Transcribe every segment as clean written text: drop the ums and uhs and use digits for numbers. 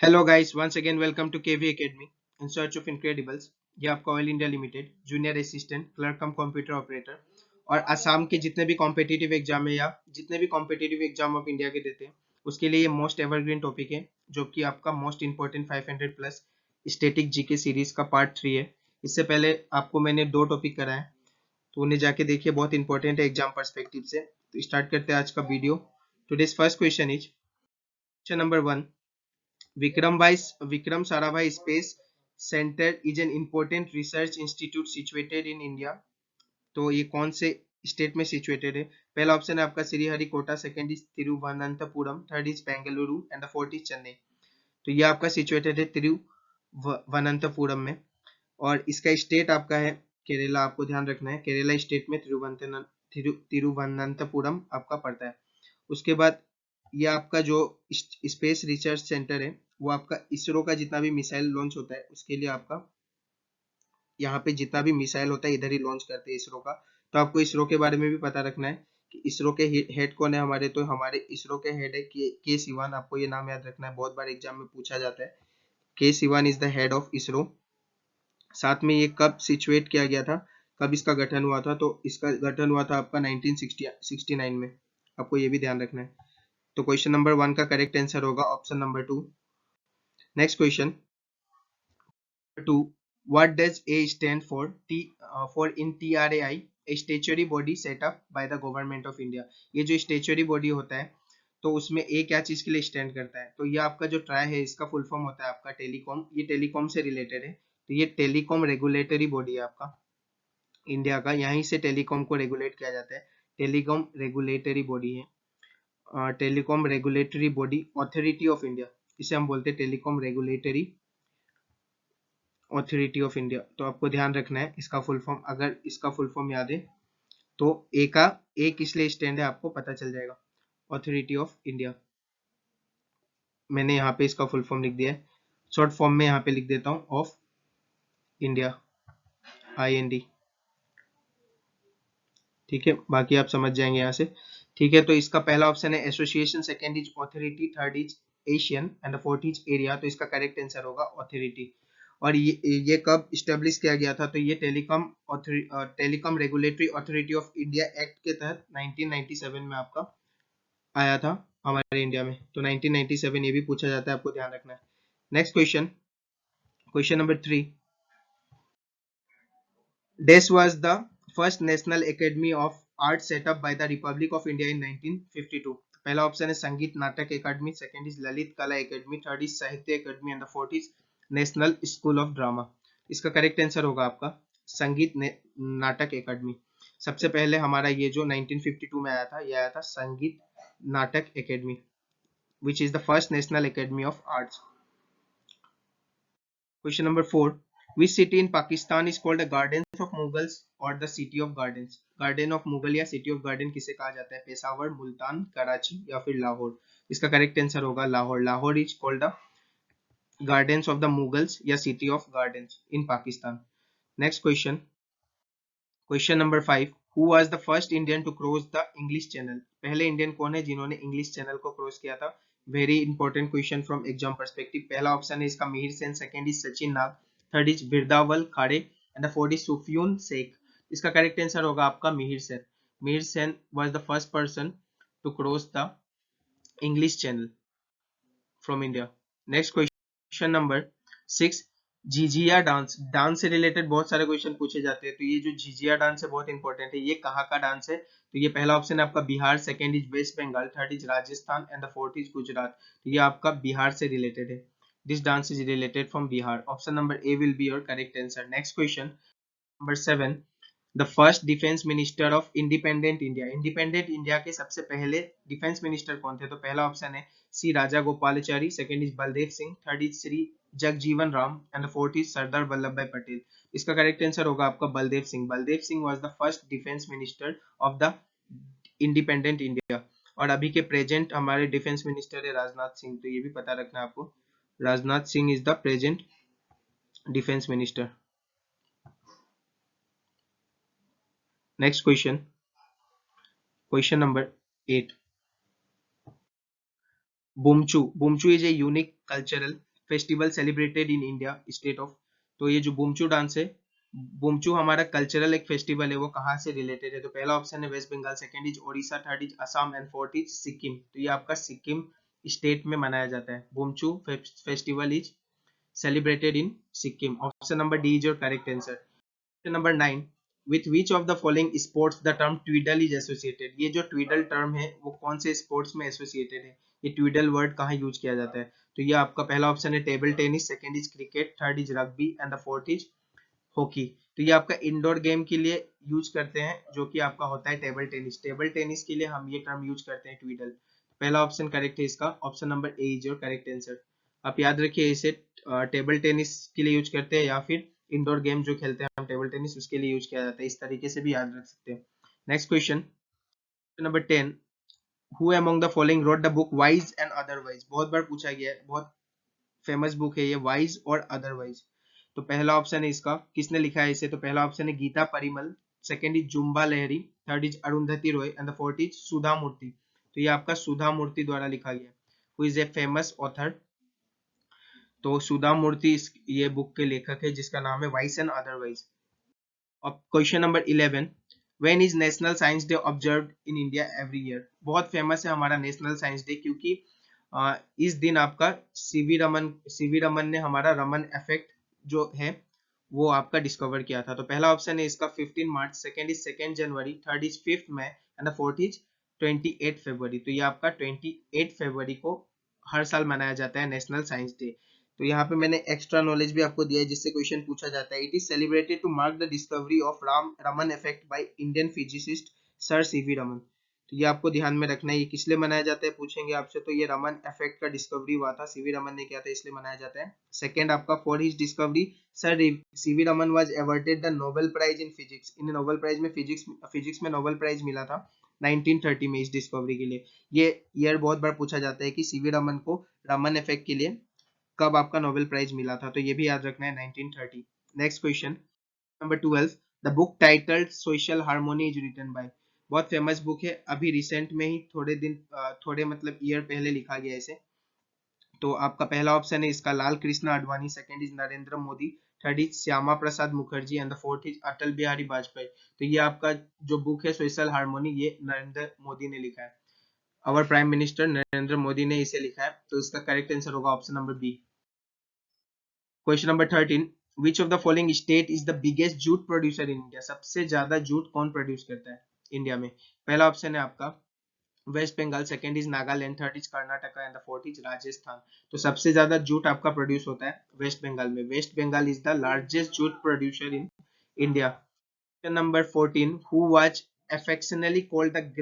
Hello guys, once again welcome to KV academy in search of incredibles. ये आपका oil India limited junior assistant clerk cum computer operator और असम के जितने भी competitive exam है या जितने भी कॉम्पिटिटिव एग्जाम ऑफ इंडिया के देते हैं उसके लिए ये मोस्ट एवरग्रीन टॉपिक है, जो कि आपका most important 500 plus static GK series का पार्ट 3 है। इससे पहले आपको मैंने दो टॉपिक कराए, तो उन्हें जाके देखिए, बहुत इंपॉर्टेंट है एग्जाम पर्सपेक्टिव से। तो स्टार्ट करते हैं आज का video. Today's first question is question number 1। Vikram Sarabhai Space Center is an important research institute situated in India। तो ये कौन से स्टेट में सिचुएटेड है? पहला ऑप्शन है आपका Sriharikota, second is Thiruvananthapuram, third is Bengaluru and the fourth is Chennai. तो ये आपका सिचुएटेड है तिरुवनंतपुरम में, और इसका स्टेट आपका है केरला। आपको ध्यान रखना है, केरला स्टेट में तिरुवनंतपुरम आपका पड़ता है। उसके बाद ये आपका जो स्पेस रिसर्च सेंटर है वो आपका इसरो का जितना भी मिसाइल लॉन्च होता है उसके लिए आपका यहाँ पे जितना भी मिसाइल होता है इधर ही लॉन्च करते हैं इसरो का। तो आपको इसरो के बारे में भी पता रखना है कि इसरो के हेड कौन है हमारे। तो हमारे इसरो के हेड है के सिवान। आपको ये नाम याद रखना है, बहुत बार एग्जाम में पूछा जाता है। के Siwan is the head of ISRO. साथ में ये कब सिचुएट किया गया था, कब इसका गठन हुआ था? तो इसका गठन हुआ था आपका 1969 में। आपको ये भी ध्यान रखना है। तो क्वेश्चन नंबर 1 का करेक्ट आंसर होगा option number 2। Next question 2। What does A stand for? For in TRAI, a statutory body set up by the government of India। ये जो statutory body होता है तो उसमें A क्या चीज के लिए स्टैंड करता है? तो ये आपका जो ट्राई है इसका फुल फॉर्म होता है आपका टेलीकॉम। ये टेलीकॉम से रिलेटेड है, तो ये टेलीकॉम रेगुलेटरी बॉडी है आपका इंडिया का। यहीं से टेलीकॉम को रेगुलेट किया जाता है। टेलीकॉम रेगुलेटरी बॉडी है, telecom regulatory body authority of India, इसे हम बोलते हैं telecom regulatory authority of India. तो आपको ध्यान रखना है इसका फुल फॉर्म, अगर इसका फुल फॉर्म याद है तो ए किस लिए स्टैंड है आपको पता चल जाएगा। ऑथोरिटी ऑफ इंडिया, मैंने यहाँ पे इसका फुल फॉर्म लिख दिया है, शॉर्ट फॉर्म में यहाँ पे लिख देता हूँ, ऑफ इंडिया, IND। ठीक है, बाकी आप समझ जाएंगे यहाँ से। ठीक है, तो इसका पहला ऑप्शन है association, second is authority, third is Asian and fourth is area. तो इसका करेक्ट आंसर होगा ऑथोरिटी। और ये कब स्टेब्लिश किया गया था? तो ये telecom regulatory authority of India act के तहत 1997 में आपका आया था हमारे इंडिया में। तो 1997 ये भी पूछा जाता है, आपको ध्यान रखना है। Next question, question number 3। This was the first National Academy of Arts set up by the Republic of India in 1952। पहला ऑप्शन है संगीत नाटक एकेडमी, सेकंड इज ललित कला एकेडमी, थर्ड इज साहित्य academy and the fourth is national school of drama. इसका correct answer होगा आपका संगीत नाटक एकेडमी। सबसे पहले हमारा ये जो 1952 में आया था, ये आया था संगीत नाटक academy, which is the first national academy of arts। Question number 4। Which city in Pakistan is called the Gardens of Mughals or the City of Gardens? Garden of Mughal या City of Garden किसे कहा जाता है? पेशावर, मुल्तान, कराची या फिर लाहौर। इसका correct answer होगा Lahore. Lahore is called the Gardens of the Mughals या City of Gardens in Pakistan। Next question, question number 5। Who was the first Indian to cross the English Channel? पहले इंडियन कौन है जिन्होंने इंग्लिश चैनल को cross किया था? Very important question from exam perspective. पहला option है इसका Mihir Sen, second is Sachin Nag, third is Birdawal Khade and the fourth is Sufiyan Sheikh. इसका करेक्ट आंसर होगा आपका Mihir Sen. Mihir Sen was the first person to cross the English channel from India. Next question number 6। Jhijhiya dance, dance से related बहुत सारे question पूछे जाते हैं। तो ये जो झिझिया डांस है बहुत इंपॉर्टेंट है। ये कहाँ का डांस है? तो ये पहला ऑप्शन है आपका Bihar, second is West Bengal, third is Rajasthan and the fourth is Gujarat. तो ये आपका बिहार से रिलेटेड है। This dance is related from Bihar. Option number A will be your correct answer. Next question number 7। The first defence minister of independent India. Independent India के सबसे पहले defence minister कौन थे? तो पहला ऑप्शन है C Raja Gopalachari, second is Baldev Singh, third is Shri Jagjivan Ram and fourth is Sardar Vallabh Bhai Patel. इसका correct answer होगा आपका Baldev Singh. Baldev Singh was the first defence minister of the independent India. और अभी के प्रेजेंट हमारे डिफेंस मिनिस्टर है राजनाथ सिंह। तो ये भी पता रखना है आपको, Rajnath Singh is the present defence minister. Next question, question number 8। Bumchu is a unique cultural festival celebrated in India state of. तो ये जो बुमचू डांस है, बुमचू हमारा कल्चरल एक फेस्टिवल है, वो कहाँ से रिलेटेड है? तो पहला ऑप्शन है waste Bengal, second is Odisha, third is Assam and fourth is Sikkim. तो ये आपका सिक्किम स्टेट में मनाया जाता है। Bumchu festival is celebrated in Sikkim. Option number D is your correct answer. Question number 9. With which of the following sports the term twiddle is associated? ये जो twiddle term है वो कौन से sports में associated है? ये twiddle word कहाँ यूज किया जाता है? तो ये आपका पहला ऑप्शन है table tennis, second is cricket, third is rugby and the fourth is hockey. तो ये आपका इंडोर गेम के लिए यूज करते हैं, जो कि आपका होता है टेबल टेनिस। टेबल टेनिस के लिए हम ये टर्म यूज करते हैं ट्विडल। पहला ऑप्शन करेक्ट है इसका, option number A is your correct answer. आप याद रखिए इसे टेबल टेनिस के लिए यूज करते हैं या फिर इंडोर गेम जो खेलते हैं हम टेबल टेनिस उसके लिए यूज किया जाता है। इस तरीके से भी याद रख सकते हैं। Next question number 10। Who among the following wrote the book wise and otherwise? बहुत बार पूछा गया है, बहुत फेमस बुक है ये, वाइज और अदरवाइज। तो पहला ऑप्शन है इसका, किसने लिखा है इसे? तो पहला ऑप्शन है Geeta Parimal, second is Jhumpa Lahiri, third is Arundhati Roy and the fourth is Sudha Murthy. तो ये आपका सुधा मूर्ति द्वारा लिखा गया। Who is a famous author? तो सुधा मूर्ति ये बुक के लेखक है, जिसका नाम है वाइस एंड अदरवाइज। अब question number 11। When is national science day observed in India every year? बहुत फेमस है हमारा नेशनल साइंस डे, क्योंकि इस दिन आपका सीवी रमन ने हमारा रमन इफेक्ट जो है वो आपका डिस्कवर किया था। तो पहला ऑप्शन है इसका 15 March, second is 2 January, third is 5 May and the fourth is 28 February. तो ये आपका 28 फरवरी को हर साल मनाया जाता है नेशनल साइंस डे। तो यहाँ पे मैंने एक्स्ट्रा नॉलेज भी आपको दिया है जिससे क्वेश्चन पूछा जाता है। It is celebrated to mark the discovery of Raman effect by Indian physicist sir CV Raman. तो ये आपको ध्यान में रखना है। ये किस लिए मनाया जाता है पूछेंगे आपसे, तो ये रमन इफेक्ट का डिस्कवरी हुआ था, सीवी रमन ने किया था, इसलिए मनाया जाता है। सेकंड आपका for his discovery sir CV Raman was awarded the Nobel prize in physics. इन्हें नोबेल प्राइज में फिजिक्स में नोबेल प्राइज मिला था 1930 में इस डिस्कवरी के लिए। ये ईयर बहुत बार पूछा जाता है कि सीवी रमन को रमन इफेक्ट के लिए कब आपका नोबेल प्राइज मिला था, तो ये भी याद रखना है 1930। Next question number 12। The book titled social harmony is written by? बहुत फेमस बुक है, अभी रिसेंट में ही थोड़े मतलब ईयर पहले लिखा गया इसे। तो आपका पहला ऑप्शन है इसका Lal Krishna Advani, second is Narendra Modi, third is Shyama Prasad Mukherjee and the fourth is Atal Bihari Vajpayee. तो ये आपका जो बुक है सोशल हार्मोनी, ये नरेंद्र मोदी ने लिखा है। Our prime minister Narendra Modi ने इसे लिखा है। तो इसका करेक्ट आंसर होगा option number B. Question number 13। Which of the following state is the biggest jute producer in India? सबसे ज्यादा जूट कौन प्रोड्यूस करता है इंडिया में? पहला ऑप्शन है आपका West Bengal, second is Nagaland, third is Karnataka and the fourth is Rajasthan. तो सबसे ज्यादा जूट आपका प्रोड्यूस होता है वेस्ट बंगाल में। West Bengal is the largest jute producer in India. Question number 14। Who was affectionately called the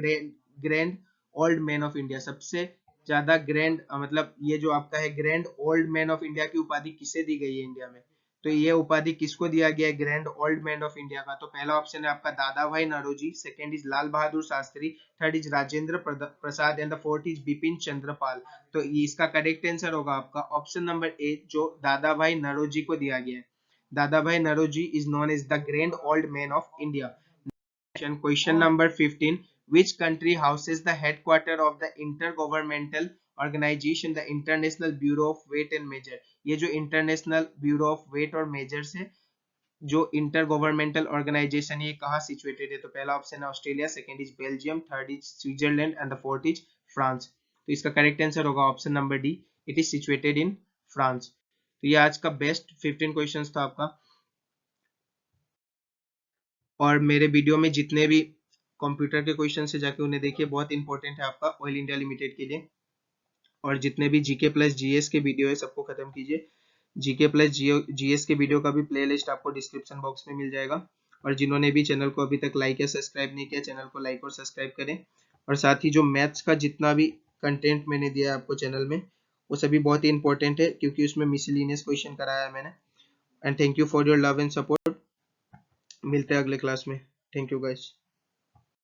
grand old man of India? सबसे ज्यादा grand मतलब ये जो आपका है grand old man of India की उपाधि किसे दी गई है इंडिया में? तो ये उपाधि किसको दिया गया है grand old man of India का? तो पहला ऑप्शन है आपका दादा भाई Naoroji, second is Lal Bahadur Shastri, third is Rajendra Prasad and the fourth is Bipin Chandra Pal. तो इसका करेक्ट आंसर होगा आपका ऑप्शन नंबर ए, जो दादा भाई नौरोजी को दिया गया है। दादा भाई Naoroji is known as the grand old man of India. Question number 15. Which country houses the headquarter of the intergovernmental organization, the International Bureau of Weight and Measure? ये जो International Bureau of Weight और Measures है, जो inter governmental organisation, ये कहाँ situated है? तो पहला ऑप्शन है Australia, second is Belgium, third is Switzerland and the fourth is France. तो इसका करेक्ट आंसर होगा option number D, it is situated in France. तो ये आज का बेस्ट 15 क्वेश्चंस था आपका। और मेरे वीडियो में जितने भी कंप्यूटर के क्वेश्चन है जाके उन्हें देखिए, बहुत इंपॉर्टेंट है आपका ऑयल इंडिया लिमिटेड के लिए। और जितने भी जीके प्लस जीएस के वीडियो है सबको खत्म कीजिए। जीके प्लस जीएस के वीडियो का भी प्लेलिस्ट आपको डिस्क्रिप्शन बॉक्स में मिल जाएगा। और जिन्होंने भी चैनल को अभी तक लाइक या सब्सक्राइब नहीं किया, चैनल को लाइक और सब्सक्राइब करें। और साथ ही जो मैथ्स का जितना भी कंटेंट मैंने दिया है आपको चैनल में, वो सभी बहुत ही इंपॉर्टेंट है, क्योंकि उसमें मिसलिनियस क्वेश्चन कराया है मैंने। And thank you for your love and support. मिलते हैं अगले क्लास में। Thank you guys.